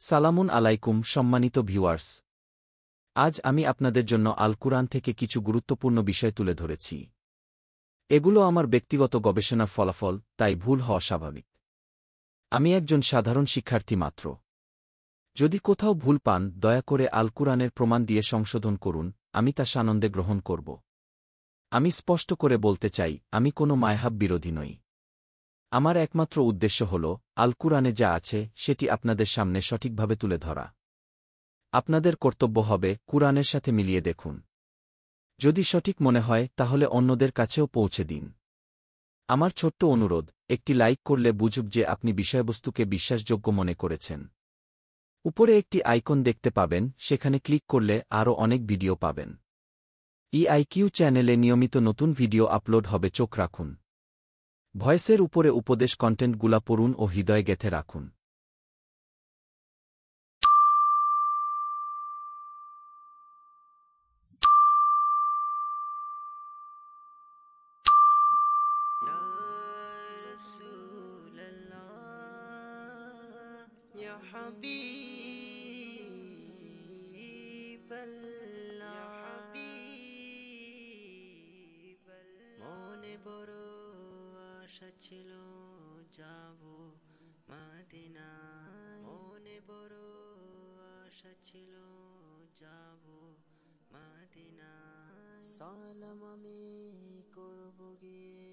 সালামুন আলাইকুম সম্মানিত ভিউয়ার্স। আজ আমি আপনাদের জন্য আল কুরআন থেকে কিছু গুরুত্বপূর্ণ বিষয় তুলে ধরেছি। এগুলো আমার ব্যক্তিগত গবেষণার ফলাফল, তাই ভুল হওয়া স্বাভাবিক। আমি একজন সাধারণ শিক্ষার্থী মাত্র। যদি কোথাও ভুল পান, দয়া করে আল কুরআনের প্রমাণ দিয়ে সংশোধন করুন, আমি তা সানন্দে গ্রহণ করব। আমি স্পষ্ট করে বলতে চাই, আমি কোনো মায়হাব বিরোধী নই। আমার একমাত্র উদ্দেশ্য হল, আল কুরআনে যা আছে সেটি আপনাদের সামনে সঠিকভাবে তুলে ধরা। আপনাদের কর্তব্য হবে কুরআনের সাথে মিলিয়ে দেখুন। যদি সঠিক মনে হয় তাহলে অন্যদের কাছেও পৌঁছে দিন। আমার ছোট্ট অনুরোধ, একটি লাইক করলে বুঝুক যে আপনি বিষয়বস্তুকে বিশ্বাসযোগ্য মনে করেছেন। উপরে একটি আইকন দেখতে পাবেন, সেখানে ক্লিক করলে আরও অনেক ভিডিও পাবেন। ইআইকিউ চ্যানেলে নিয়মিত নতুন ভিডিও আপলোড হবে, চোখ রাখুন। ভয়েসের উপরে উপদেশ কন্টেন্টগুলা পড়ুন ও হৃদয়ে গেঁথে রাখুন। يا رسول الله يا حبيب الله মনে বড় আশা ছিল যাব মদিনা, মনে বড় আশা ছিল যাব মদিনা। সালাম আমি করব গিয়ে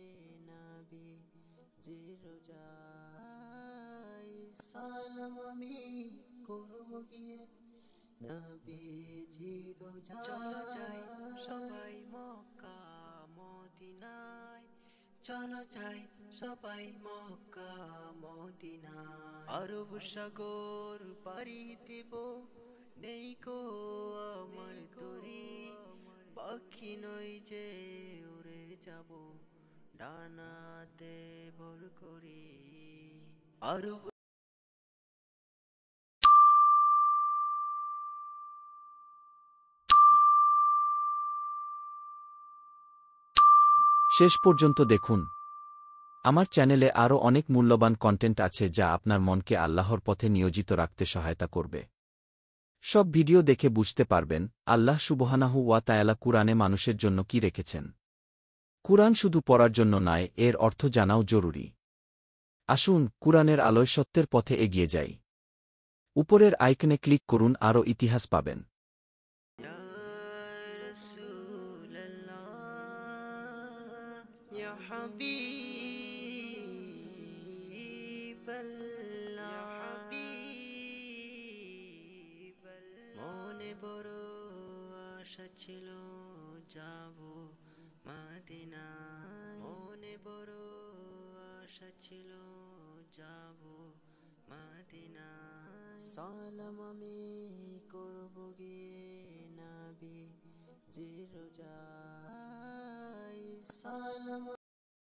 নবী জিরোজাই, সালাম আমি করব গিয়ে নবী জিরোজাই। চলো যাই সবাই মক্কা মদিনায়, চলো যাই সবাই মক্কা মদিনায়। আরব সাগর পাড়ি দিব, নেই কো আমার তরি, পাখি নই যে উড়ে যাব, ডানাতে ভর করি। আরব শেষ পর্যন্ত দেখুন। আমার চ্যানেলে আরও অনেক মূল্যবান কন্টেন্ট আছে যা আপনার মনকে আল্লাহর পথে নিয়োজিত রাখতে সহায়তা করবে। সব ভিডিও দেখে বুঝতে পারবেন আল্লাহ সুবহানাহু ওয়া তাআলা কুরআনে মানুষের জন্য কি রেখেছেন। কুরআন শুধু পড়ার জন্য নয়, এর অর্থ জানাও জরুরি। আসুন কুরআনের আলোয় সত্যের পথে এগিয়ে যাই। উপরের আইকনে ক্লিক করুন, আরও ইতিহাস পাবেন। يا رسول الله يا حبيب الله মনে বড় আশা ছিল যাব মদিনা, মনে বড় আশা ছিল যাব মদিনা। সালাম আমি করব গিয়ে